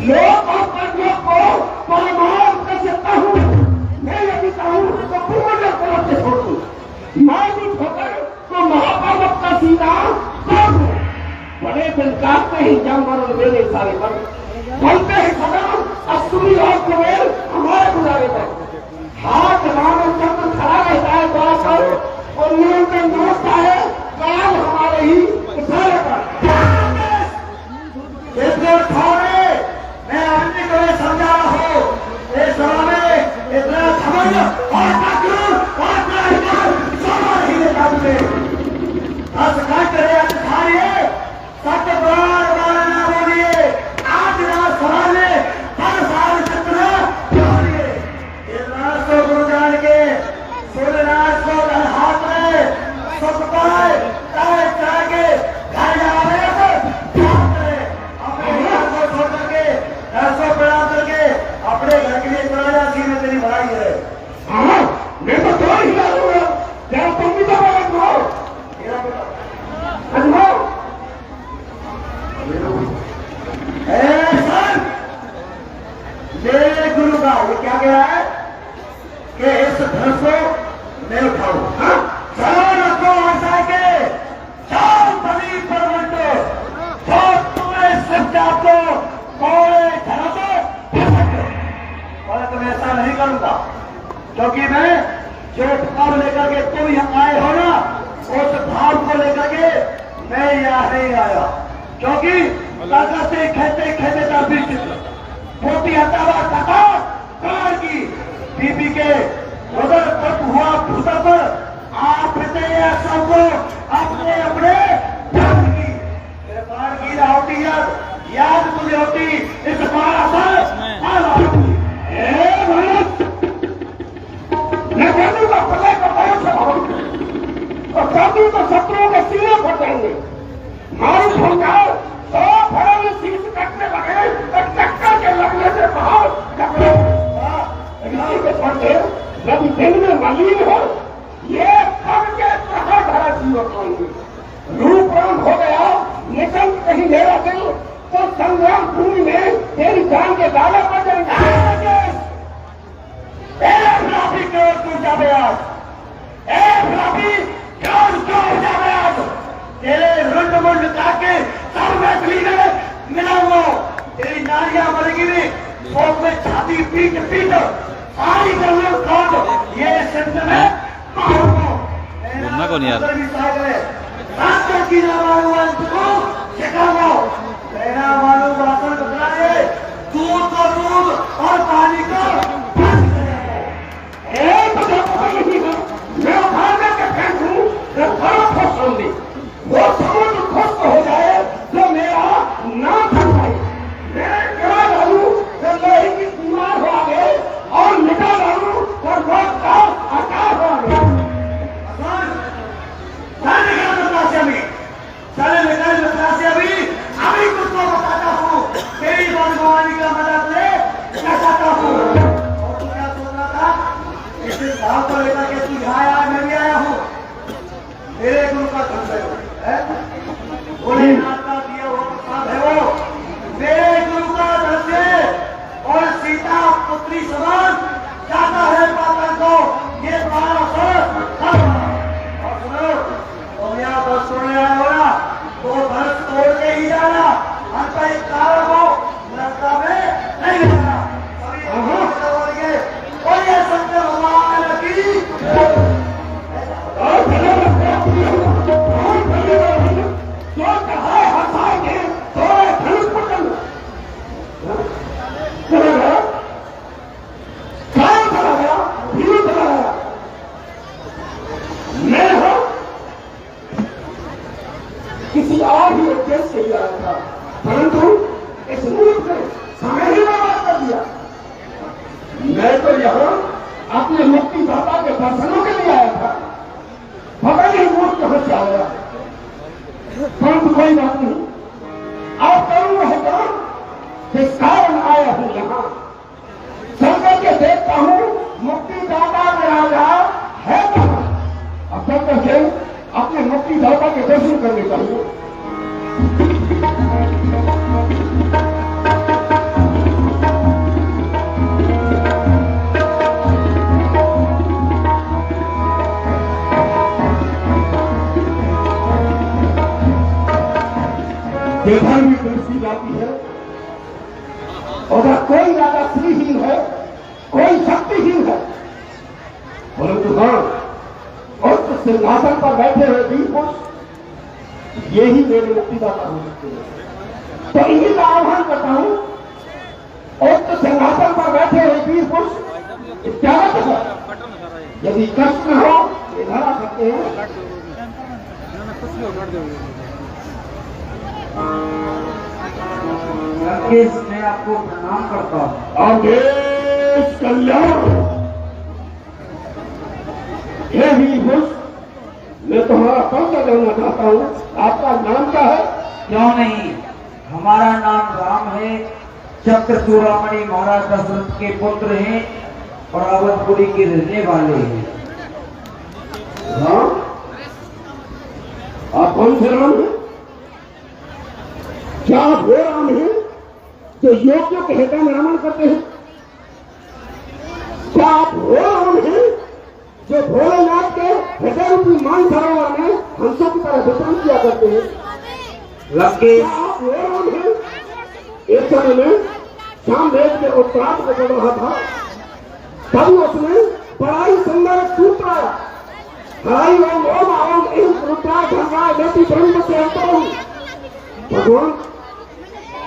लोग और कर्मियों को परमाणु कर सकता हूँ। मैं यदि चाहूँ तो पूर्ण तरफ से छोड़ दूँ। मैं भी ठोकर तो महापर्वत का सीधा तोड़ दूँ। बड़े दिल काटते ही जानवर मेरे सारे पर बोलते हैं खदान अश्विनी और कुबेर हमारे गुजारे पर। हाथ मानो चंद्र खड़ा रहता है द्वार पर और निरंतर नाचता है काल हमारे ही इशारे पर। मैं अन्य को समझा रहा हूँ इस सभा में इतना घमंड और ताकूर और प्राधिकार सोना ही निकाल दे। सत्य बार बार ना बोलिए। आज सभा में हर साल कितना बोलिए। इस को गुरु जान के सूर्यराज को हाथ में सुख पाए ताए के घर जावे अपने घर को छोड़ करके ऐसा प्रयास करके अपने घर के लिए चला सी में तेरी भलाई है। हाँ मैं तो दो ही डालूंगा जरा तुम भी तो बताओ मेरे गुरु का ये क्या कह रहा है कि इस धनुष को मैं उठाऊं। चलो रखो ऐसा के चार बली परवंटो जो तुम्हें सिर्फ आपको कोई धनुष और तुम ऐसा नहीं करूंगा क्योंकि मैं जो भाव लेकर के तुम यहाँ आए हो ना उस भाव को लेकर के मैं यहाँ नहीं आया क्योंकि से खेते खेते मोटी हटावा कटार की बीबी के उधर तक हुआ भूसा पर आप सबको अपने अपने की होती याद मुझे होती इस बार मैं कहूँगा पता और गांधी तो शत्रुओं के सीने फट जाएंगे। मारू होगा तो फल शीश कटने लगे और टक्कर के लगने से बाहर पड़ते जब दिन में मलिन हो ये सब के प्रखर धारा जीवन होंगे। रूप राम हो गया निकल कहीं मेरा दिल तो संग्राम भूमि में तेरी जान के दावे पर जाएंगे। तेरे रुंड मुंड काके सब में मिलाऊंगा। तेरी नारियां मरेगी सोच में छाती पीट पीट सारी करना काट ये सिंध में मारूंगा। की ना मारूंगा तुमको सिखाऊंगा। मेरा मालूम वासन बदलाए दूध को दूध और पानी को मैं उठाने के फेंकूं तो बड़ा खुश होंगी। वो समुद्र खुश हो जाए तो मेरा नाम थकाए। मैं गिरा डालू तो लोहे की दीवार हो गए और मिटा डालू तो रोड का आकार हो गया। चले मिटा अभी कुछ को बताता हूँ तेरी भगवानी का मदद ले क्या चाहता हूँ। और तू क्या सोच रहा था इस भाव को लेकर के तू यहाँ आया मैं भी आया हूँ। मेरे गुरु का धन है बोले नाता दिया वो प्रसाद है वो मेरे गुरु का धन है और सीता पुत्री समान जाता है पाता को ये तुम्हारा और सुनो तुम यहाँ बस सुनने आए हो ना तो धनुष तोड़ के ही जाना। अंत एक कारण हो लंका में नहीं जाना। और ये शंकर भगवान की किसी और भी उद्देश्य से ही आया था परंतु इस मूर्ख ने समय ही बर्बाद कर दिया। मैं तो यहाँ अपने मुक्तिदाता के दर्शनों के लिए आया था। पता नहीं मूर्ख कहां से आया परंतु कोई बात नहीं। आप करूंगा है काम जिस कारण आया हूं यहाँ चलकर के देखता हूं मुक्तिदाता में राजा है कहां। अब तक करके अपने मुक्तिदाता के दर्शन करने चाहिए। उधर कोई राजा श्रीहीन है, कोई शक्तिहीन है, परंतु हाँ उस सिंहासन पर बैठे हुए वीर पुरुष यही मेरे मुक्तिदाता हो सकते हैं। तो इन्हीं का आह्वान करता हूं, उस सिंहासन पर बैठे हुए वीर पुरुष इत्यादि है, यदि कष्ट न हो तो इधर आ सकते हैं। मैं आपको प्रणाम करता हूँ। और देश कल्याण हे वीर पुरुष, मैं तुम्हारा परिचय देना चाहता हूँ। आपका नाम क्या है? क्यों नहीं, हमारा नाम राम है। चक्र चूड़ामणि महाराज दशरथ के पुत्र हैं और अवधपुरी के रहने वाले हैं। राम? आप कौन से राम हैं? क्या आप वो राम हैं जो योग्य के हृदय में रमण करते हैं? क्या आप वो राम हैं जो भोलेनाथ के हृदय रूपी मान सरोवर में हंसों की तरह विचरण किया करते हैं? लंकेश, क्या आप वो राम हैं? एक समय में सामवेद के उत्तरार्ध को पढ़ रहा था, तभी उसने बड़ा ही सुंदर सूत्र आया, हरि ओम ओम ओम एम रुद्राय धर्माय देती ब्रह्म से अंतरम। भगवान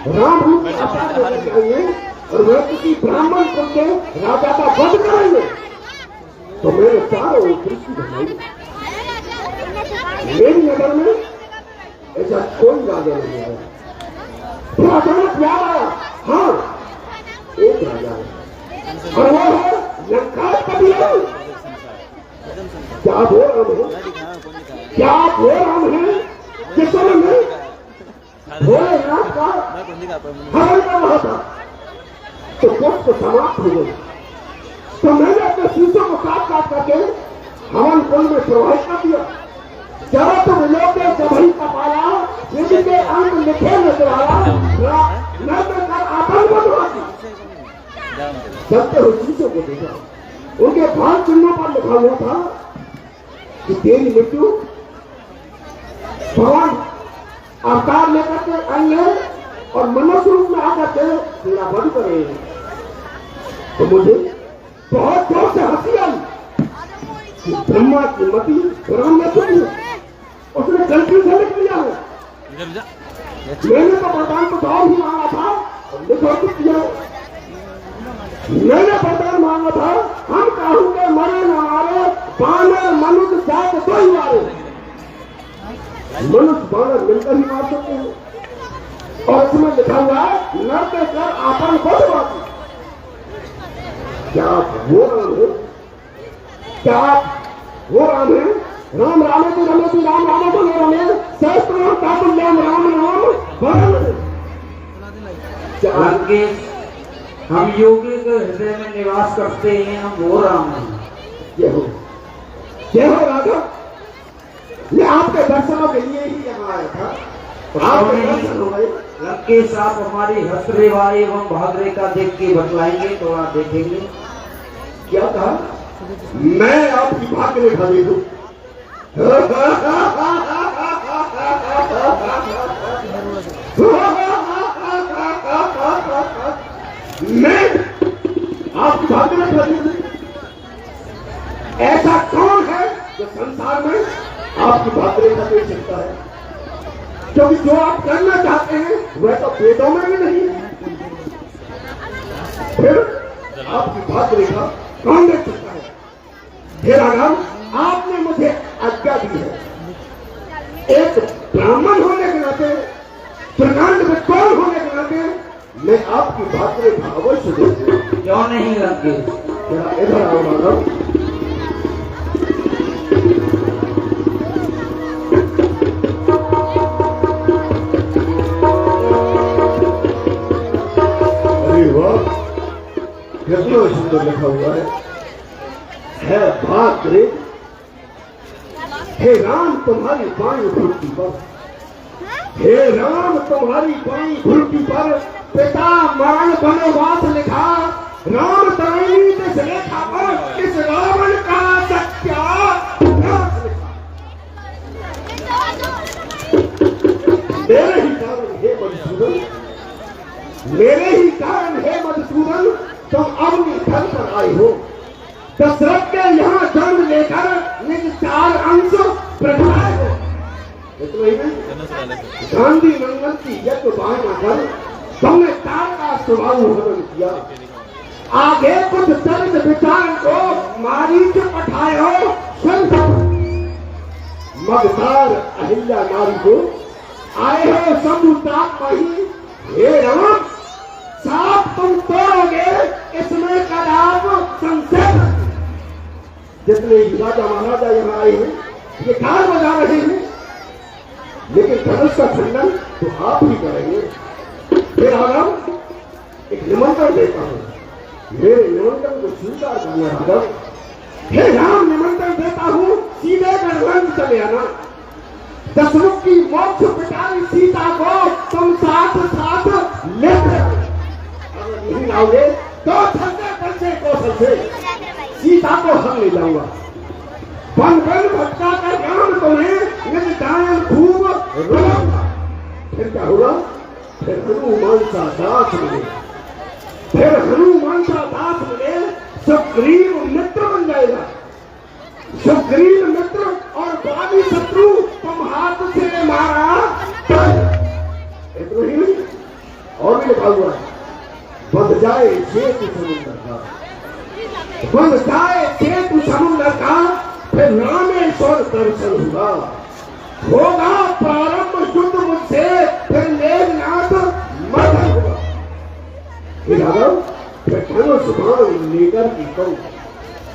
राम रूप में अवतार लेकर जाएंगे और वह किसी ब्राह्मण कुल के राजा का वध करेंगे, तो मेरे चारों ओर दृष्टि बनाई। मेरी नजर में ऐसा कोई राजा नहीं आया। फिर अचानक याद आया, हाँ एक राजा है और वो है लंकापति। क्या आप वो राम है? क्या आप वो राम है जिस समय में भोलेनाथ का हवन कर रहा था तो कुछ तो समाप्त हो गई, तो मैंने अपने शीशों को काट काट करके हवन कुंड में प्रवाहित कर दिया। जब तुम लोग जब ही कपाला यदि के अंग लिखे नजर आया, मैं तो कर आपन बनवा जब तो शीशों को देखा, उनके भाग चिन्हों पर लिखा हुआ था कि तेरी मृत्यु भगवान अवतार लेकर के आएंगे और मनुष्य रूप में आकर के तेरा वध करेंगे। तो मुझे बहुत जोर से हंसी आई कि ब्रह्मा की मति राम में छुपी है, उसने गलती से लिख लिया है। मैंने तो वरदान तो और ही मांगा था और लिखो कुछ किया। मैंने वरदान मांगा था, हम काहू के मरे न मारे, बानर मनुष्य जात दो ही मारे। मनुष्य बानर मिलकर ही मार सकते हैं, और इसमें लिखा हुआ है नर के कर आपन खुद बाकी। क्या आप वो राम है? क्या आप वो राम है? राम रामे तू राम रामे तो नहीं रमे, सहस्त्र कापुल्यम राम राम वरम। लंकेश, हम योगी के हृदय में निवास करते हैं, हम वो राम हैं। जय हो राघव। मैं आपके दर्शनों के लिए ही यहाँ आया था। आपके दर्शन हो गए। लंकेश, आप हमारी हस्तरेवा एवं भागरेखा देख के बतलाएंगे, तो आप देखेंगे। क्या कहा? मैं आपकी भाग्य रेखा देखूं? मैं आपकी भाग्य रेखा देखूं? ऐसा कौन है जो संसार में आपकी भाग्य रेखा देख सकता है? क्योंकि जो आप करना चाहते हैं वह तो वेदों में भी नहीं है। फिर आपकी भाग्य रेखा कौन देख सकता है? हे राघव, आपने मुझे आज्ञा दी है, एक ब्राह्मण होने के नाते, प्रकांड विद्वान होने के नाते मैं आपकी भाग्य रेखा अवश्य देखूंगा। क्यों नहीं लंकेश? इधर आओ राघव। कितना सुंदर लिखा हुआ है भाग्य। हे राम तुम्हारी बाई घुड़की पर, हे राम तुम्हारी बाई घुड़की पर पिता मरण वनवास लिखा, राम तराई दिस लेखा पर इस रावण का सत्यानाश लिखा। मेरे ही कारण हे मधुसूदन मेरे ही कारण है मधुसूदन तुम अवनी धन पर आए हो। दशरथ के यहाँ जन्म लेकर निज 4 अंश प्रगटाए हो। गांधी मंगल की यज्ञ बाणा कर तुमने तार का स्वभाव हरण किया। आगे कुछ दर्द विचार को मारीच पठाए हो। मगधार अहिल्या नारी को आए हो समुदात वही। हे राम साथ तुम तोड़ोगे इसमें कदाप संशय। जितने राजा महाराजा यहाँ आए हैं ये कार बजा रहे हैं, लेकिन धनुष का खंडन तो आप ही करेंगे। फिर राम एक निमंत्रण देता हूँ, मेरे निमंत्रण को स्वीकार करना राघव। हे राम निमंत्रण देता हूँ, सीधे गढ़ चले आना। दशमुख की मोक्ष पिटारी सीता को तुम साथ साथ लेते अगर नहीं आओगे तो छलते बच्चे कौशल से सीता को हम ले जाऊंगा। बन बन भटका कर राम तुम्हें निज गायन खूब रोऊंगा। फिर क्या होगा? फिर हनुमान सा दास मिले, फिर हनुमान सा दास मिले, सुग्रीव मित्र बन जाएगा। सुग्रीव मित्र और बाली शत्रु तुम हाथ से मारा। इतना ही नहीं और भी लिखा हुआ है, बंध जाए सेतु समुद्र का, बंध जाए सेतु समुद्र का, फिर रामेश्वर दर्शन होगा प्रारंभ युद्ध मुझसे, फिर मेघनाथ मर्दन होगा। फिर धनुष बाण लेकर की कहूँ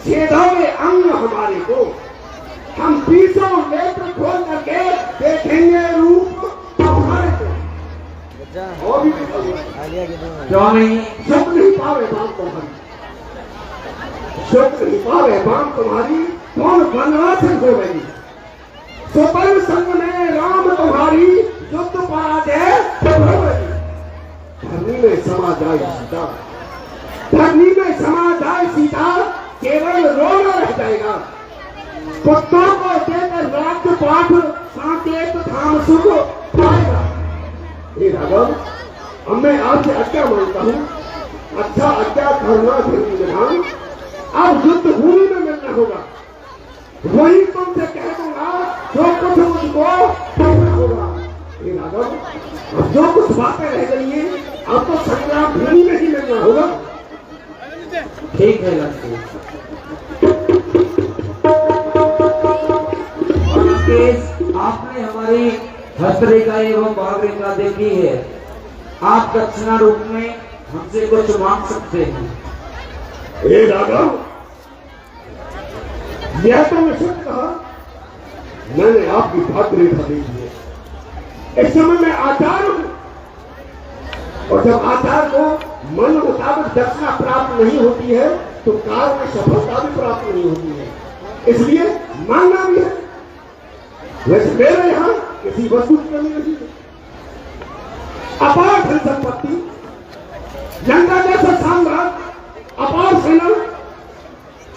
छेदोगे अंग हमारे को, हम पीछों नेत्र खोल करके देखेंगे रूप तुम्हारे को। और भी क्यों नहीं? सुख नहीं पावे बाम तुम्हारी, सुख नहीं पावे बाम तुम्हारी, कौन वनवास हो गई। सुपल संग में राम तुम्हारी, युद्ध पराजय हो गई। धरनी में समा जाए सीता, धरनी में समा जाए सीता, केवल रोना रह जाएगा। पुत्रों को देकर राज्य पाठ साकेत धाम सुख पाएगा। हे राघव अब मैं आपसे आज्ञा मांगता हूँ, अच्छा आज्ञा करना धर्मी विधान। अब युद्ध भूमि में मिलना होगा, वही तुमसे कह दूंगा जो कुछ मुझको करना होगा। हे राघव अब जो कुछ बातें रह गई है अब तो संग्राम भूमि में ही मिलना होगा। ठीक है लक्ष्मी। आपने हमारी हस्तरेखा एवं भागरेखा देखी है, आप दक्षिणा रूप में हमसे कुछ मांग सकते हैं। हे राघव यह तो निश्चित कहा, मैंने आपकी भागरेखा देखी है। इस समय मैं आचार्य हूं, और जब आचार्य को मन मुताबिक दक्षिणा प्राप्त नहीं होती है तो कार्य में सफलता भी प्राप्त नहीं होती है, इसलिए मांगना भी है। वैसे मेरे यहाँ किसी वस्तु की कमी नहीं है, अपार धन संपत्ति, लंका जैसा साम्राज्य, अपार सेना,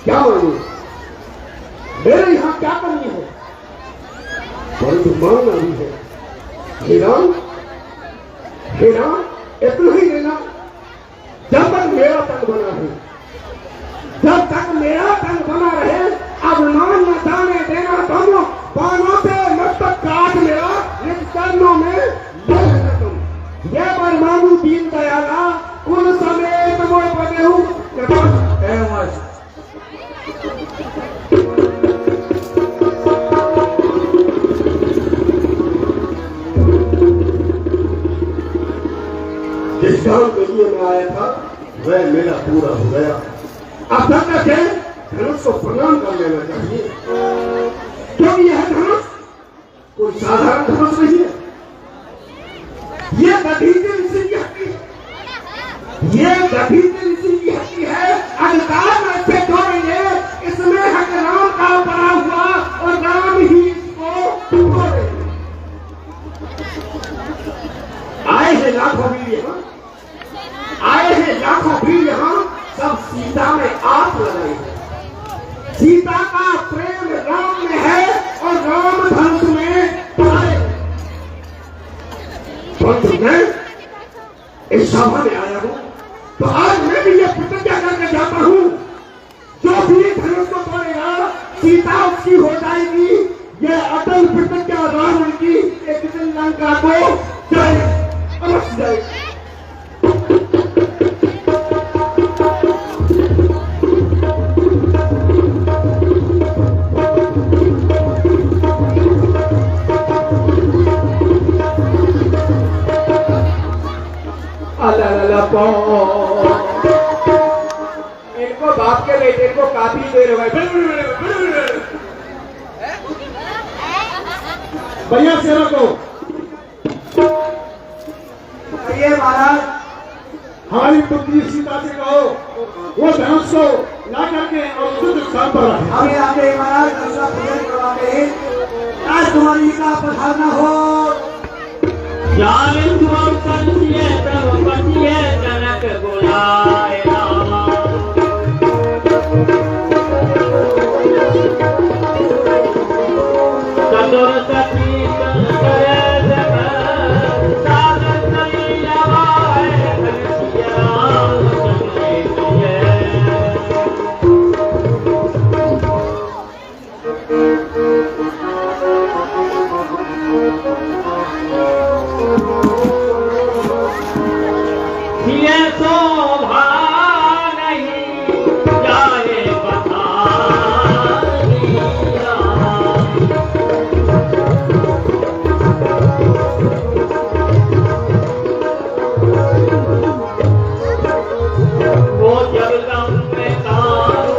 क्या मांगू? मेरे यहाँ क्या कमी है? परंतु मांगना भी है। हे राम इतना ही लेना, जब तक मेरा तन बना है, जब तक मेरा तन बना रहे, अब मान न जाने देना तुम, बाणों से मस्तक काट मेरा, निज चरणों में ले लेना तुम। यह पर मांगू दीन दयाला, कुल समेत मोय बने हूँ जिस काम के लिए मैं आया था वह मेरा पूरा हो गया। अब तक है धनुष को प्रणाम कर लेना चाहिए, क्योंकि यह धनुष कोई साधारण धनुष नहीं है। यह गधीचे ऋषि की हड्डी है, यह गधीचे ऋषि की हड्डी है। अधिकार में से जोड़ेंगे, इसमें हक राम का बना हुआ और राम ही इसको तोड़ेंगे। आए हैं लाखों वीर यहाँ, आए हैं लाखों वीर यहाँ, सब सीता में आग लगाई है। सीता का प्रेम राम में है और राम धनुष में पाए। परंतु मैं इस सभा में आया हूं, तो आज मैं भी ये प्रतिज्ञा करके जाता हूं, जो भी धर्म को तोड़ेगा सीता उसकी हो जाएगी। ये अटल प्रतिज्ञा रावण की, एक दिन लंका को जाए अवश्य जाएगी। इनको बाप के बेटे को काफी देर हो गई। भैया सेवा को ये महाराज हमारी पुत्री सीता से कहो वो धनुष को ला करके और शुद्ध स्थान पर रखे। अभी आगे महाराज दूसरा पूजन करवाते आज तुम्हारी का पधारना हो। जनक बुलाए रामा चतुर सती करे जग सागर नहीं लवाए सिया राम चले ये शोभा नहीं जाए बता वो जगदम में तारू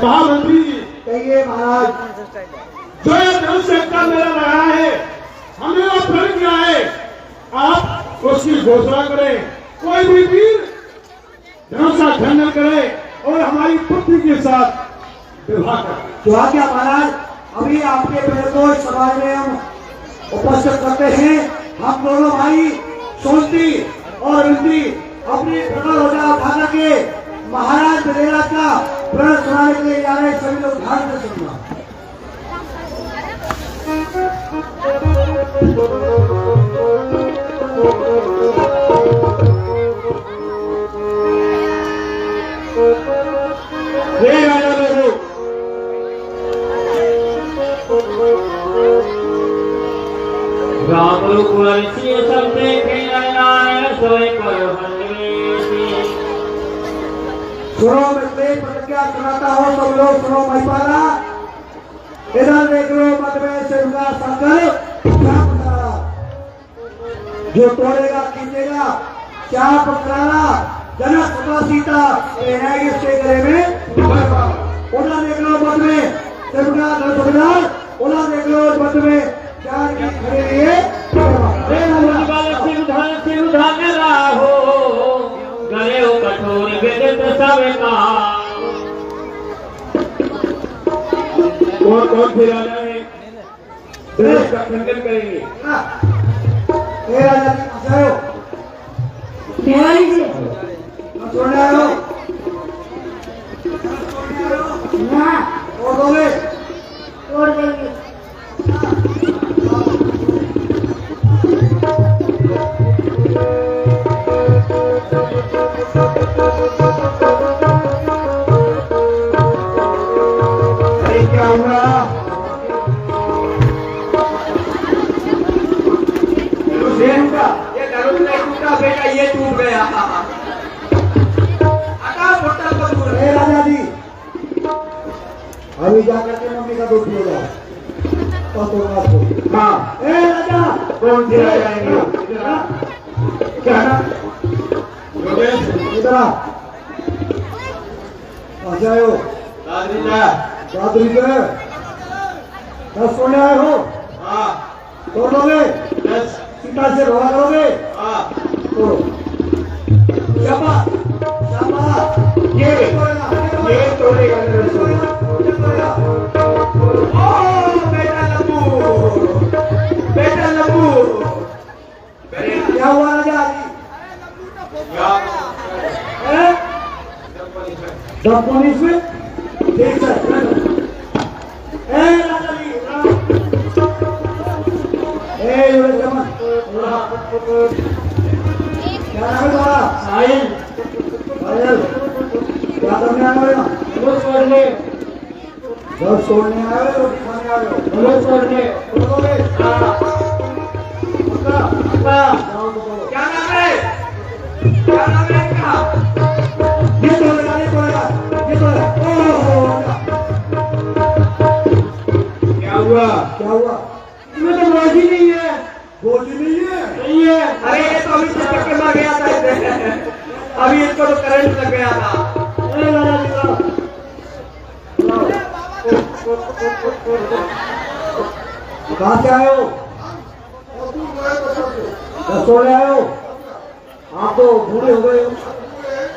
महामंत्री जी कहिए महाराज। जो ये धनुष का मेला लगा है, हमने वो प्रण किया है, आप उसकी घोषणा करें। कोई भी वीर धनुष का खंडन करे और हमारी पुत्री के साथ विवाह करे। जो आज्ञा महाराज। अभी आपके पेड़ को समाज में हम उपस्थित करते हैं। हम दोनों भाई सोनती और विनती अपनी प्रबल हो जाए उठा करके महाराज बघेला का प्रण सुनाने के लिए जा रहे हैं। सभी लोग ध्यान से सुनना। हे राजा लोगों, राम रुकुर सिय सब देखे नारायण सोई पर सुनो मैं प्रतिज्ञा सुनाता हूँ, सब लोग सुनो। महिपाला इधर देख लो, मत में से उनका संकल्प चाप करारा, जो तोड़ेगा खींचेगा चाप करारा। जनक तथा सीता रहेगी उसके गले में। उधर देख लो मत में से उनका धनुष, उधर देख लो मत में चार की खड़े लिए सिंधन राहो गले कठोर विदित सब का। और कौन से राजा है धनुष का खंडन करेंगे? राजा सुन रहे हो ना? और बोले तोड़ देंगे। क्या हुआ? ये धनुष नहीं टूटा बेटा, ये टूट गया। हटा बोतल को दूर। राजा जी अभी जाकर के मम्मी का दूध पिएगा तो तुम आपको। हाँ ए राजा कौन सी राजा आएंगे? क्या ना योगेश इधर आ आए हो दादरी से 10 सोने आए हो। हाँ तोड़ लोगे यस सीता से रोड़ा करोगे हाँ तोड़ो शाबा शाबा ये तोड़ेगा मेरे को। ओ बेटा लंबू क्या हुआ राजा दस पुलिस में देख सर राजा जी क्या नाम है तुम्हारा? साहिल। साहिल क्या करने आए हो यहाँ? बस छोड़ने आए हो रोटी खाने आए हो? बस छोड़ने क्या नाम है इनका? ये तोड़ेगा क्या हुआ? क्या हुआ? इसमें तो रोजी नहीं है। गोली नहीं है अरे ये तो अभी चिपक के मर गया था इससे। अभी इसको तो करंट लग गया था। कहाँ से आए हो? दस सोने आए हो? आप तो बूढ़े हो गए हो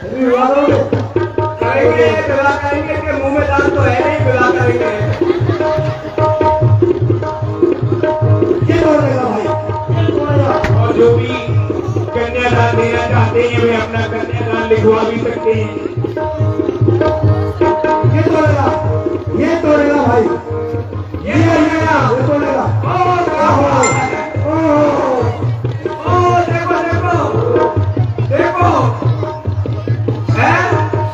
फिर भी विवाह करोगे? करेंगे विवाह करेंगे कि मुंह में दांत तो है नहीं, विवाह करेंगे। ये तोड़ेगा भाई ये तोड़ेगा। और जो भी कन्यादान देना चाहते हैं वे अपना कन्यादान लिखवा भी सकते हैं। ये तोड़ेगा भाई ये तोड़ेगा। देखो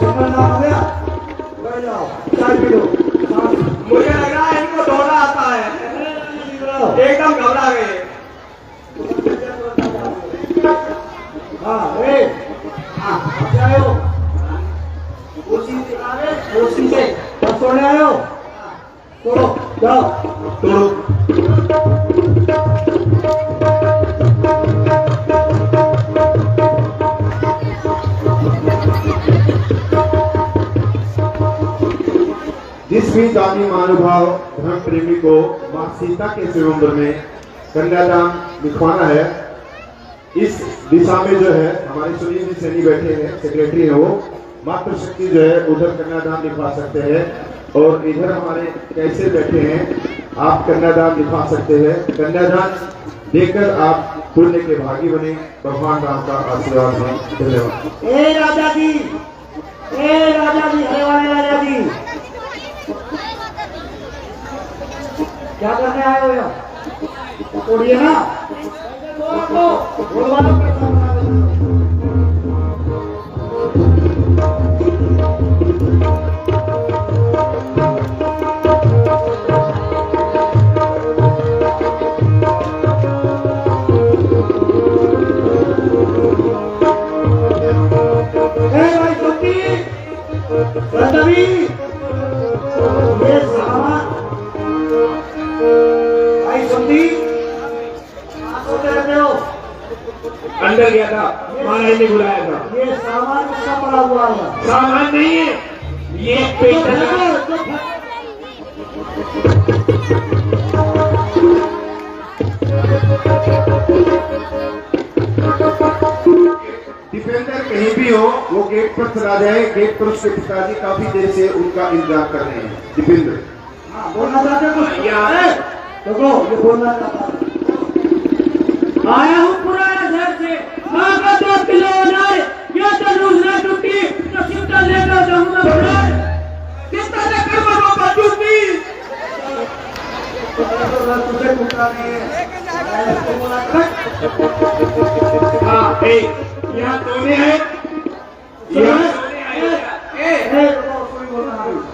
समझना आ गया? बैठ जाओ चाय पी लो। मुझे लग रहा है इनको दौड़ा आता है, एकदम घबरा गए। हाँ आए हो कुर्सी से बस तोड़ने आए हो? तोड़ो जाओ तोड़ो। जिस भी दानी महानुभाव धर्म प्रेमी को मां सीता के स्वयंवर में कन्यादान लिखवाना है, इस दिशा में जो है हमारे सुनील जी सैनी बैठे हैं, सेक्रेटरी है, वो मातृशक्ति जो है उधर कन्यादान लिखवा सकते हैं। और इधर हमारे कैसे बैठे हैं, आप कन्यादान लिखवा सकते हैं। कन्यादान देकर आप पुण्य के भागी बने, भगवान राम का आशीर्वाद लें। धन्यवाद। ए राजा जी हरे वाले राजा जी क्या करने आए हो यार? तोड़िए ना बोलवा लो कैसा बना दो। भाई सोती ये सामान भाई सोती सोते रहते हो? अंदर गया था, महाराज ने बुलाया था। ये सामान किसका पड़ा हुआ है? सामान नहीं है, ये पेट डिफेंडर कहीं भी हो, वो गेट पर चला जाए। गेट पर उसके पिताजी काफी देर से उनका इंतजार कर रहे हैं। डिफेंडर हाँ बोलना चाहते हो कुछ? देखो ये बोलना चाहता हूँ। आया हूँ पुराने शहर से, माँ का 2 किलो अनार, ये तो दूसरा टूटी तो सिमटा लेकर जाऊंगा फरार। कितना चक्कर मारो बचूंगी। तुझे कुत्ता नहीं है। हाँ यहाँ सोने हैं, यहाँ सोने आए।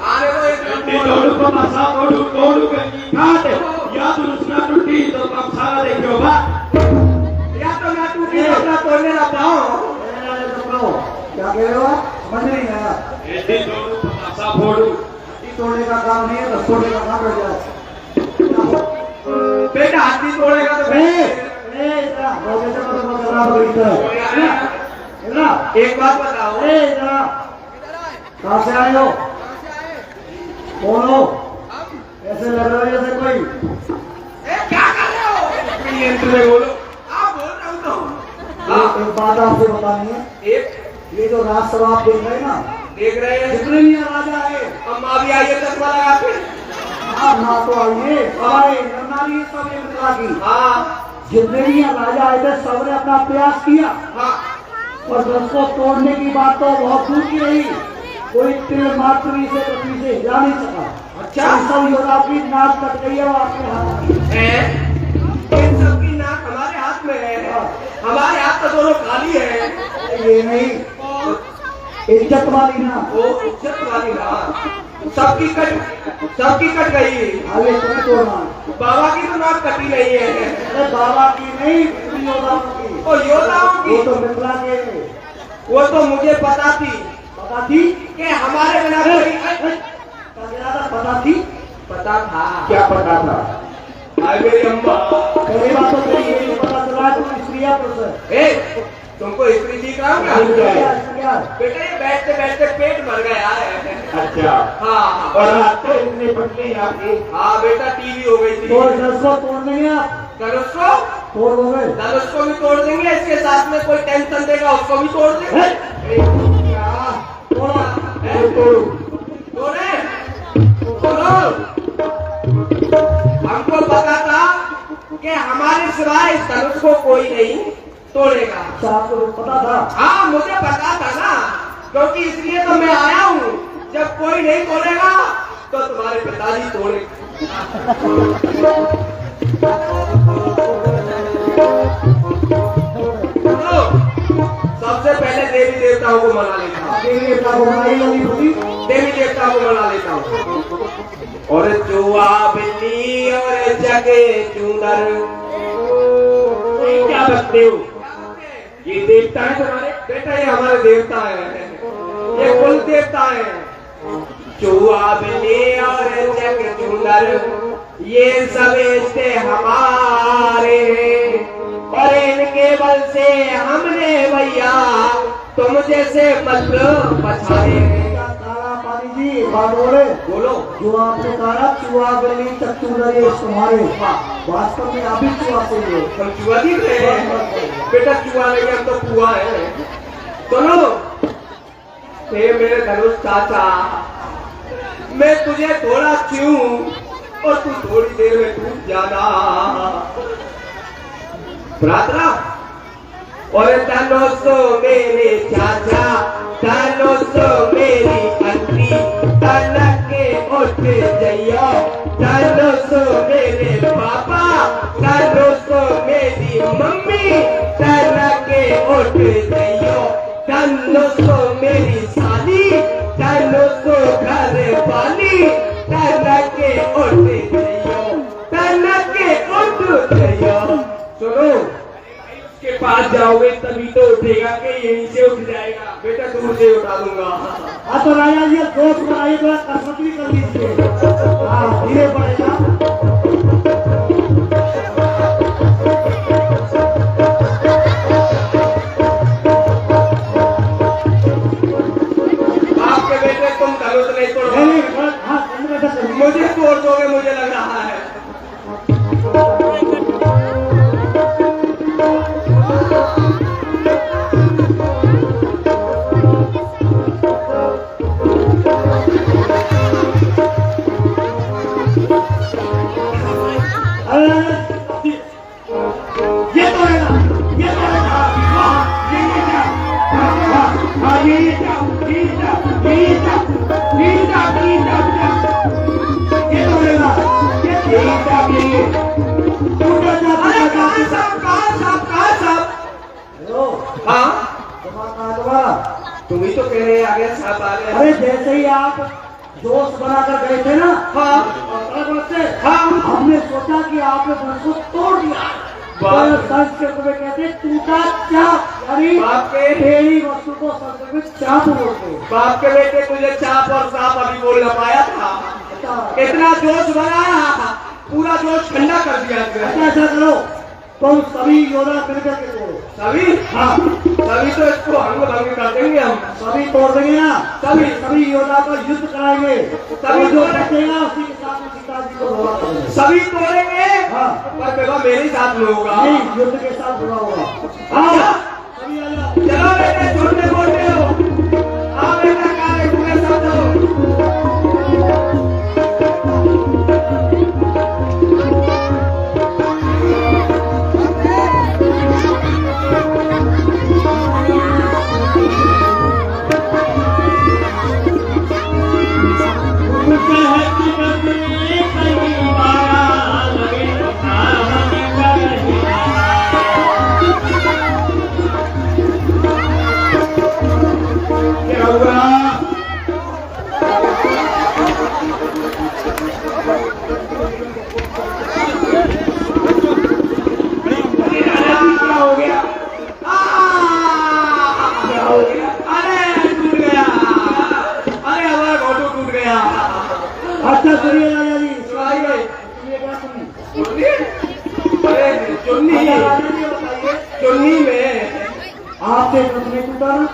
आने को एक तोड़ू को मसा तोड़ू गंगी घाट, या तो दूसरा टूटी तो कब सारा देखो बा। या तो मैं टूटी अपना तोड़ने लगता हूँ। क्या कह रहे हो आप? समझ नहीं आया। ऐसे तोड़ू को मसा फोड़ू, तोड़ने का काम नहीं है, बस तोड़ने का काम कर जाए। बेटा हाथी तोड़ेगा तो एक बात बताओ, कहाँ से आए हो? कौन हो? ऐसे लग रहा है जैसे कोई क्या कर रहे हो? अपनी यंत्र में बोलो। आप बोल रहा हूँ तो एक बात आपसे बतानी है। एक ये जो राजसभा आप देख रहे हैं ना, देख रहे हैं, जितने भी यहाँ राजा है, हम माँ भी आइए चश्मा लगा के। हाँ ना तो आइए, आए नारी सब एक मिला की। हाँ जितने भी यहाँ राजा आए थे सबने अपना प्रयास किया, हाँ और धनुष को तोड़ने की बात तो बहुत दूर की रही। कोई तिल मात्र भी से पृथ्वी से हिला नहीं सका। अच्छा। सब योद्धा की नाक कट गई है वो आपके हाथ में। इन सबकी नाक हमारे हाथ में है, हमारे हाथ तो दोनों खाली है। ये नहीं, इज्जत वाली ना, वो इज्जत वाली ना, सबकी कट गई। आगे तुम्हें तोड़ना। बाबा की तो नाक कटी नहीं है। अरे बाबा की नहीं, योद्धाओं की। ओ योद्धाओं की वो तो मिथिला के, वो तो मुझे पता थी पता थी कि हमारे बिना कोई पता थी। पता था। क्या पता था? हाय मेरी अम्मा, पहली बात तो तेरी ये नहीं पता चला तुम स्त्री या पुरुष है। तुमको स्त्री दिख रहा हूँ क्या? बेटा, ये बैठते बैठते पेट भर गया है। अच्छा। हाँ और रात को इतनी पतली आपकी? हाँ बेटा, टीवी हो गई थी। तो धनुष को तोड़ देंगे आप? धनुष को तोड़ दोगे? धनुष को भी तोड़ देंगे, इसके साथ में कोई टेंशन देगा उसको भी तोड़ देंगे। तोड़ा तोड़े हमको पता था कि हमारे सिवाय इस धनुष को कोई नहीं तोड़ेगा। अच्छा, आपको पता था? हाँ मुझे पता था ना, क्योंकि इसलिए तो मैं आया हूँ। जब कोई नहीं तोड़ेगा तो तुम्हारे पिताजी तोड़ेंगे। तो सबसे पहले देवी देवताओं को मना लेता हूँ। देवी देवता को मनाई, देवी देवता को मना लेता हूँ। और चूहा बिल्ली और जगे चूंदर, क्या बकते हो? ये देवता है तुम्हारे? बेटा ये हमारे देवता है, ये कुल देवता है। चूहा बिल्ली और जग चूंदर ये सब रिश्ते हमारे हैं, और इनके बल से हमने भैया तुम जैसे मतलब बचाए। पानी जी बात बोले, बोलो। जो आपने कहा चूहा बिल्ली चकचूदर ये तुम्हारे, वास्तव में आप ही चूहा से हो। हम चूहा दिख रहे हैं? बेटा चूहा नहीं, हम तो कुआ है। सुनो, हे मेरे धनुष चाचा, मैं तुझे थोड़ा क्यों और तू थोड़ी देर में टूट जाना। प्रार्थना। और धनुष मेरे चाचा, धनुष मेरी अंटी, तनक के उठ जइयो, धनुष मेरे पापा, धनुष मेरी मम्मी, तनक के उठ जइयो, धनुष मेरी साली, धनुष घर वाली, तनक के उठ जइयो, तनक के उठ जइयो। सुनो, के पास जाओगे तभी तो उठेगा कि यहीं से उठ जाएगा। बेटा दूर से उठा दूंगा। हाँ तो राजा जी दोस्त बनाइए, थोड़ा कसरत भी कर लीजिए। हाँ धीरे पड़ेगा। आपके बेटे तुम धनुष नहीं तोड़ोगे। मुझे तोड़ दोगे, मुझे लग रहा है। तुम ही तो कह रहे आगे साहब आ गए। अरे जैसे ही आप जोश बनाकर गए थे ना, हाँ हाँ हमने सोचा कि आपने धनुष को तोड़ दिया। संस्कृत में कहते हैं टूटा चाप, यानी बाप के टेढ़ी वस्तु को संस्कृत में चाप बोलते हैं। बाप के बेटे तुझे चाप और सांप अभी बोल न पाया था, इतना जोश बनाया, पूरा जोश ठंडा कर दिया। ऐसा करो तुम सभी योद्धा मिलकर के तोड़ो। सभी? हाँ, सभी तो इसको अंग भंग कर देंगे हम। सभी तोड़ देंगे ना, सभी सभी योद्धा को युद्ध कराएंगे। सभी जो बचेगा उसी के साथ में सीता जी को विवाह करेंगे। सभी तोड़ेंगे, हाँ, पर विवाह मेरे साथ में होगा। नहीं, युद्ध के साथ विवाह होगा। अच्छा, सभी आ जाओ। चलो बेटे, छोटे मोटे हो, आओ बेटा, काले पूरे सब हो। अच्छा सुनिए राजा जी, सुनिए क्या सुनिए। अरे चुन्नी, राजा जी बताइए, चुन्नी में आपसे कुछ नहीं टूटा ना?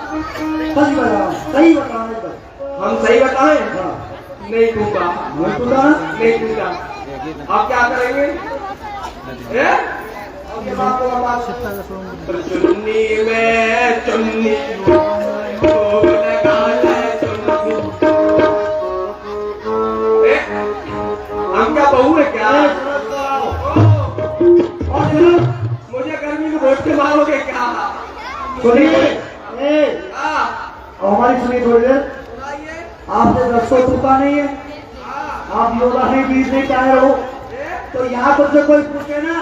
सही बताओ, सही बताओ एकदम। हम सही बताएं? हाँ, नहीं टूटा, नहीं टूटा ना? नहीं टूटा। आप क्या करेंगे? आपके बाप को बता। चुन्नी में चुन्नी हम क्या बहू है क्या? मुझे गर्मी में घोट के मारोगे क्या? सुनिए, हाँ, हमारी सुनिए थोड़ी देर। आपसे 10 को टूटा नहीं है, आप योद्धा नहीं, बीज नहीं चाहे रहो, तो यहाँ तुमसे कोई पूछे ना,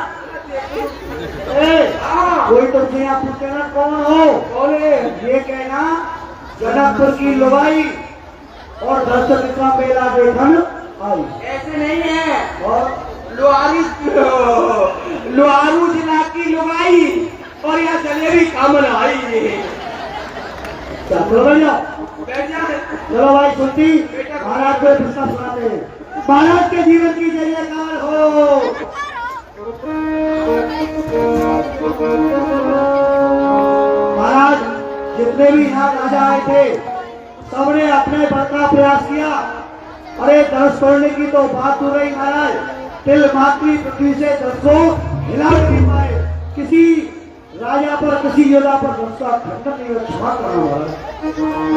कोई तुमसे यहाँ पूछे ना कौन हो, कौन है? ये कहना जनकपुर की लुगाई और दर्शक का मेला देखन आई। ऐसे नहीं है, और लोहारू जिला की लुगाई और यहाँ जलेबी कामन आई। चलो भाई जाओ, बैठ जा। चलो भाई सुनती महाराज को किस्सा सुनाते हैं। महाराज के जीवन की जयकार हो। महाराज जितने भी यहाँ राजा आए थे, सबने अपने बल का प्रयास किया। अरे धनुष तोड़ने की तो बात हो रही महाराज, तिल मात्री पृथ्वी से धनुष को हिला नहीं पाए। किसी राजा पर, किसी योद्धा पर धनुष का खंडन नहीं हो, क्षमा करना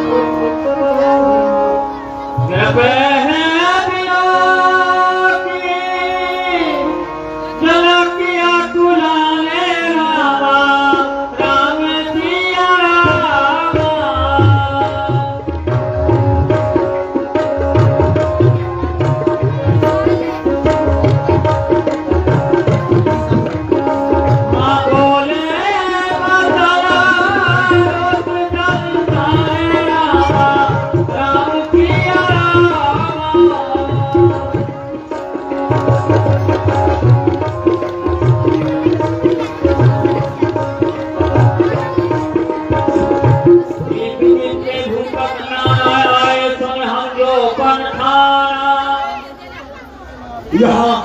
यहाँ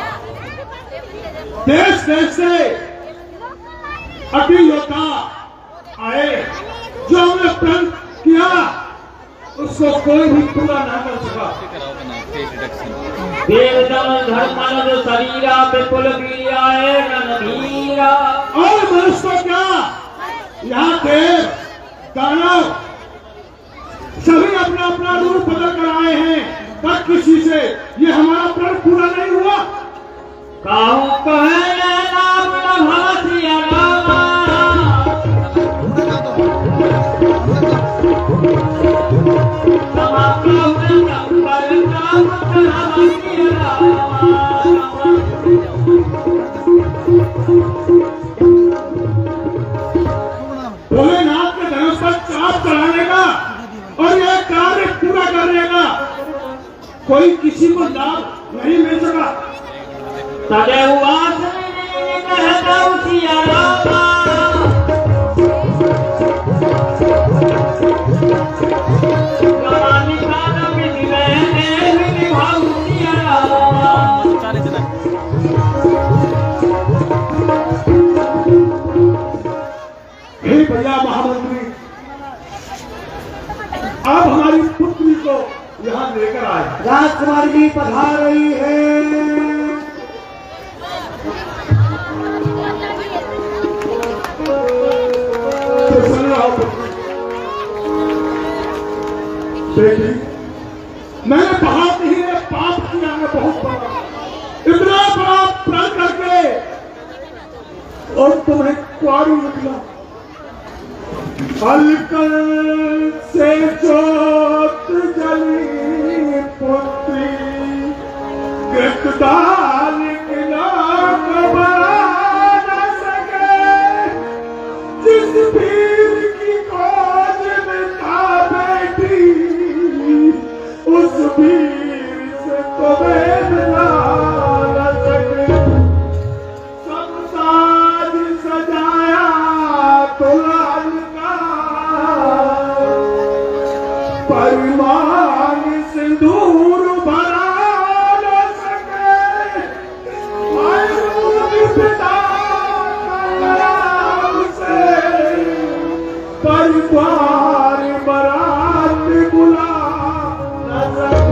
देश देश से अभी योद्धा आए, जो हमने प्रण किया उसको कोई भी पूरा ना कर सका। धर्म शरीरा विपुल वीर्याय रणधीरा। और मनुष्य क्या, यहाँ देव दानव सभी अपना अपना रूप बदल कर आए हैं, पर किसी से ये हमारा प्रण पूरा नहीं हुआ। कहूँ कहने नाम भासिया रामा, भोलेनाथ के धनुष पर चाप चढ़ाने का और यह कार्य पूरा करने का कोई किसी को लाभ नहीं मिल सका। सदैव कहता रानी पधार रही है। बेटी, मैंने बहुत ही पाप किया है, बहुत बड़ा, इतना बड़ा प्रण करके, और तुम्हें कुआरी निकला। हलकल से जोत जली पुत्री, गिरफ्तार किला बना न सके। जिस वीर की खोज में था बेटी, उस वीर से तुम्हें मिला न सके। सब साज सजाया दुल्हन का, परिमाण सिंदूर भरा न सके। पिता से परिवार बरात बुला न सके।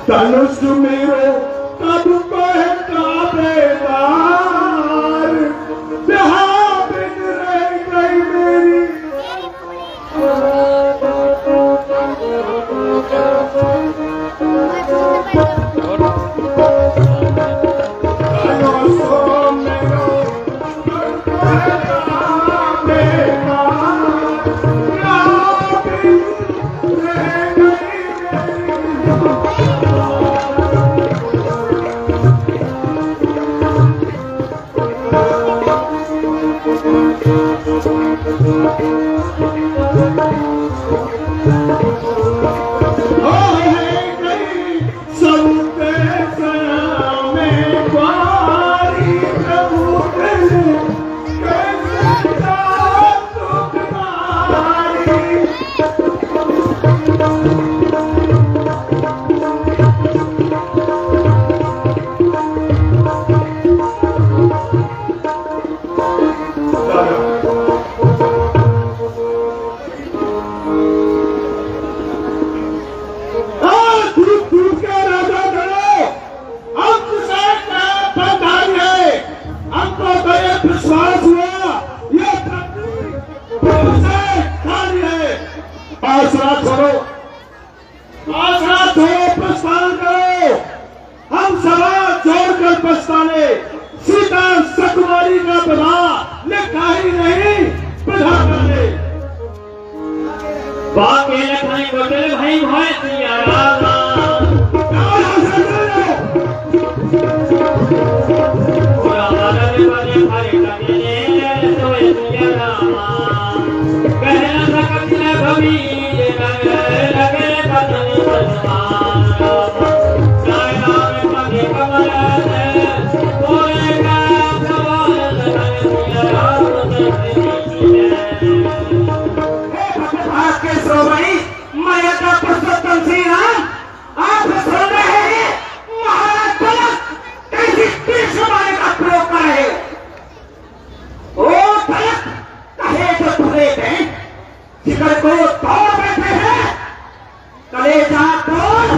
धनुष मेरो कब कहता बेदार, बिहार बिन रह गई मेरी। धनुषो मेरो कब कहता बेदार, बिहार बिन रह गई विश्वास हुआ, ये खाली है। आसरा छोड़ो, आसरा छोड़ो, प्रस्थान करो। हम सभा जोड़कर पछताने, सीता सकुमारी का विवाह लिखा ही नहीं, प्रधा करने। बाके लखाई गोटल भाई भाई सिया रामा, जिगर को तोड़ बैठे हैं, कलेजा तोड़,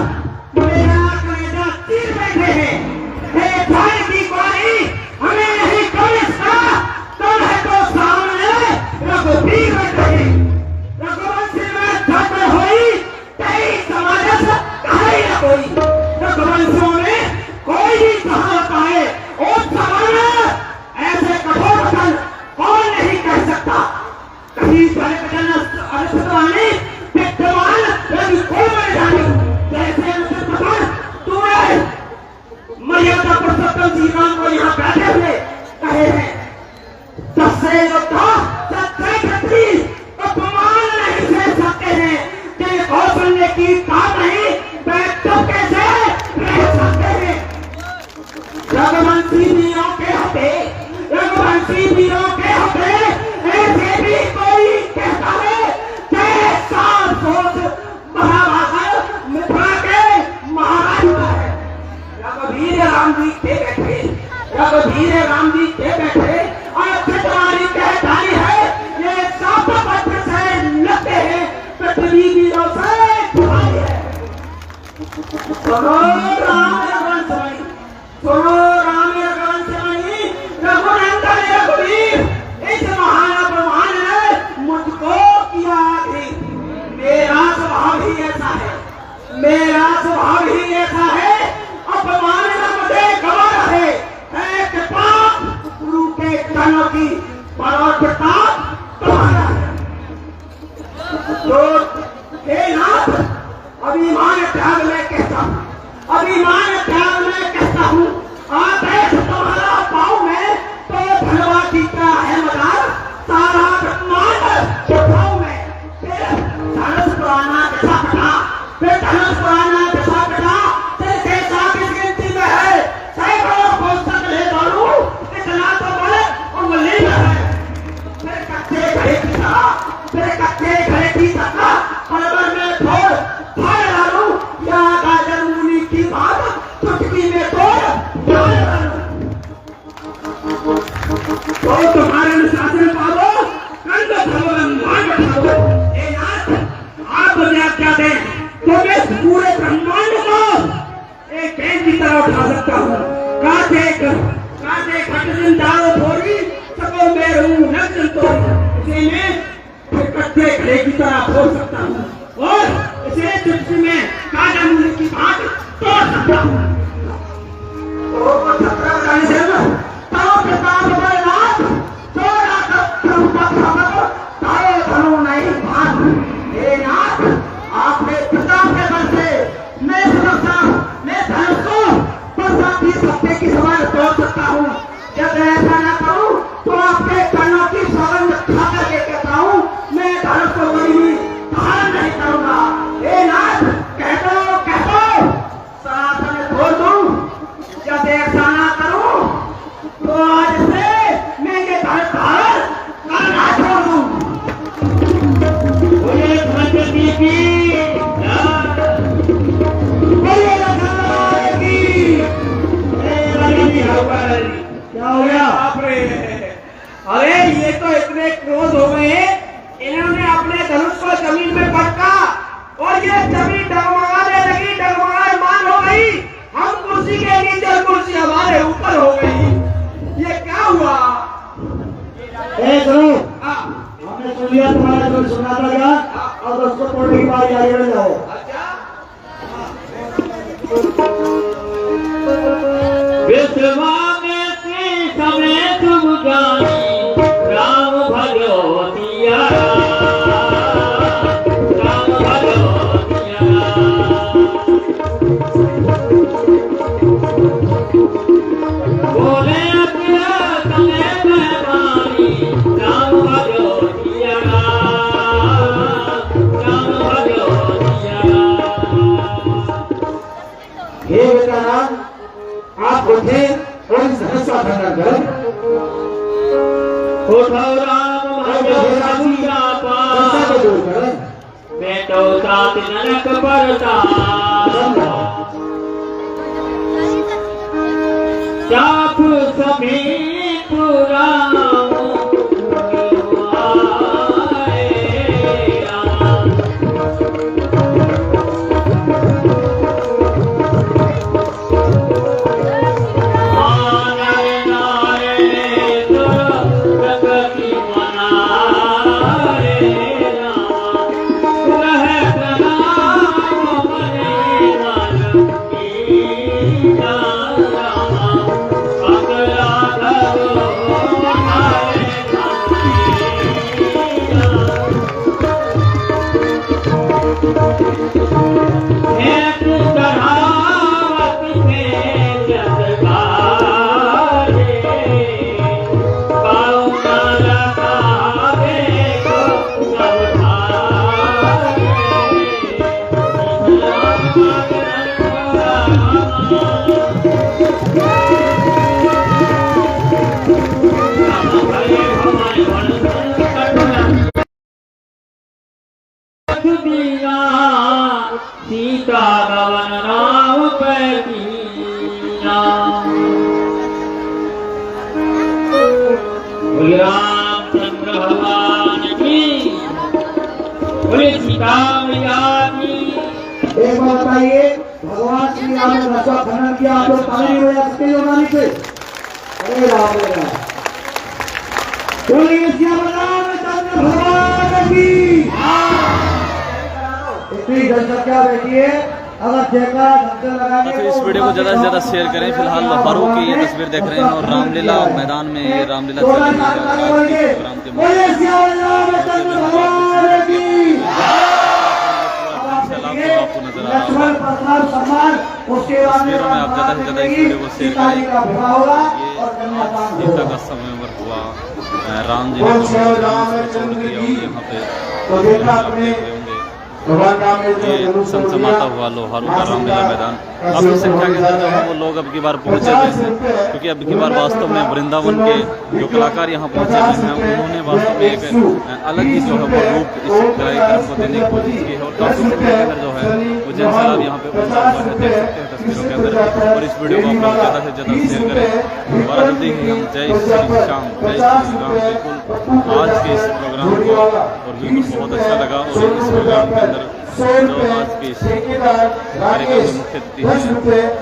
मेरा कलेजा चीर बैठे हैं। हे भाई की कुआरी, हमें नहीं कमिश्ता, तुम है तो सामने रघुवीर बैठे हैं। रघुवंशी में धर्म होई, तेई समाज कहे न कोई। रघुवंशों में कोई भी कहा होता है, उस समाज ऐसे कठोर वचन कौन नहीं कह सकता। कहीं अरे विद्यमान कोई मर जानी, जैसे तूने मर्यादा पुरुषोत्तम श्री राम को यहाँ बैठे हुए कहे हैं, दसरे योद्धा सच्चे क्षत्रि अपमान नहीं सह सकते हैं। जिन कौशल्य की बात नहीं, बैठो कैसे रह सकते हैं। रघुवंशी वीरों के होते, रघुवंशी वीरों के होते, ऐसे भी कोई कहता है रघुवीर राम जी के बैठे, रघुवीर राम जी के बैठे, और तुम्हारी कहताई है ये सब पत्र से लगते हैं, पृथ्वी वीरों से है। सुनो राम रघुवंश सुनो राम रघुवंश रघुनंदन रघुवीर, इस महान अपमान ने मुझको किया आखिर। मेरा स्वभाव ही ऐसा है, मेरा स्वभाव ही ऐसा है। अपमान न मुझे खबर है कृपा गुरु के कानों की बड़ा प्रताप तुम्हारा है। तो हे नाथ, अभिमान त्याग मैं कहता हूँ, अभिमान त्याग मैं कहता हूँ। आदेश तुम्हारा पाऊं मैं तो धनवा की क्या है मदार, सारा ब्रह्मांड उठाऊं मैं। फिर धनुष पुराना कैसा कटा, फिर धनुष पुराना कैसा कटा, तेरे के साथ इस गिनती में है सैकड़ों पुस्तक ले डालूं, इतना तो बड़े उंगली में है। फिर कच्चे घड़े की तरह, फिर कच्चे घड़े की तरह पलवर में फोड़ डालूं, या गाजर मुनि की बात चुटकी में तोड़ डालूं। तो तुम्हारे अनुशासन पावो, कंध भगवान मान उठाओ। हे नाथ, आप मुझे आज्ञा दें तो मैं इस पूरे ब्रह्मांड को एक कैद की तरह उठा सकता हूँ। काटे घट जिंदाओ थोड़ी, सबो में रहूं न चलतोड़ी। इसे मैं फिर कच्चे घड़े की तरह फोड़ सकता हूँ और इसे चुटकी में गाजर मुनि की बात तोड़ सकता हूँ। आपने पिता के बल से मैं सुरक्षा, मैं धनुष को बरसाती सत्य की सवाल तोड़ सकता हूँ। जब ऐसा न करूँ तो आपके कानों की सौगंध खा करके कहता हूँ, मैं धनुष को बड़ी धारण नहीं करूंगा। हे नाथ, कह दो सनातन छोड़ दूं। जब ऐसा न करूं तो आज से मैं ये धनुष धारण करना छोड़ दूं। बोले भगवती की क्या हो गया? अरे ये तो इतने क्रोध हो गए, इन्होंने अपने धनुष को जमीन में पटका और ये जमीन डगमगाने लगी, डगमगाए मान हो गई। हम कुर्सी के नीचे, कुर्सी हमारे ऊपर हो गई। ये क्या हुआ? सुनो, हमने सुन लिया तुम्हारा जो सुनाता गया, और उसको तोड़ने की बात आगे बढ़ जाओ। विश्वामित्री समेत तुम जानी, राम भगवतिया राम भगवतिया। बोले अकिया समेत मेहमानी, राम भगवतिया राम भगवतिया। हे बेटा राम, आप उठे और इस धनुष का खंडन करें। उठो राम भगवतिया संशय को दूर करें। बेटो तात नरक परता, चाप समीप राम सीता गवन राम पैदीना। बोले रामचंद्र भगवान की, बोले सीता मैया की। एक बात बताइए, भगवान कि आपने रस्ता खनन किया, आप लोग ताली नहीं बजा सकते हो गाली पे। अरे राम रे राम। बोलिए श्यामचंद्र भगवान की। इतनी जनसंख्या बैठिए, अगर जयकारा ढंग से लगाएंगे तो इस वीडियो को ज़्यादा से ज़्यादा शेयर करें। फिलहाल फारूक की ये तस्वीर देख रहे हैं और रामलीला मैदान में ये रामलीला चल रही है आज के प्रोग्राम के बोलिए श्यामचंद्र भगवान की। आपको नजर आ रहा लक्ष्मण प्रसाद सम्मान, उसके बाद तस्वीरों में आप ज़्यादा से ज़्यादा इस वीडियो को शेयर सीता जी करें। का विवाह होगा ये और कन्यादान आज सीता होगा। का संयंवर हुआ, राम जी ने छोड़ किया और यहाँ पे तो देखा आप आपने देख रहे होंगे भगवान राम ने जो ये जन्म समसमाता हुआ लोहारू का रामलीला मैदान। काफ़ी संख्या के साथ जो है वो लोग अब की बार पहुंचे हुए हैं, क्योंकि अब की बार वास्तव में वृंदावन के जो कलाकार यहाँ पहुंचे हुए हैं उन्होंने वास्तव में एक अलग ही जो है वो रूप इस कार्यक्रम को देने की कोशिश की है। और काफ़ी संख्या के अंदर जो है वो जनसैलाब यहाँ पे पहुंचा हुआ है, देख सकते हैं तस्वीरों के अंदर। और इस वीडियो को आप लोग ज़्यादा से ज़्यादा शेयर करें। दोबारा जल्दी ही हम जय श्री श्याम जय श्री राम। बिल्कुल आज के इस प्रोग्राम को और बिल्कुल बहुत अच्छा लगा। और इस प्रोग्राम के अंदर जो आज के इस कार्यक्रम में मुख्य अतिथि हैं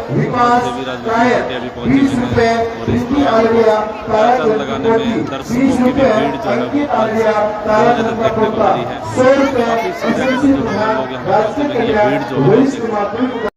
देवी राजवती अभी पहुंचे हुए हैं और इस प्रोग्राम को चार लगाने में दर्शकों की भी भीड़ जो है वो आज बहुत ज़्यादा देखने को मिली है। काफ़ी संख्या में जो लोग यहाँ पहुंचे हुए हैं, ये भीड़ जो है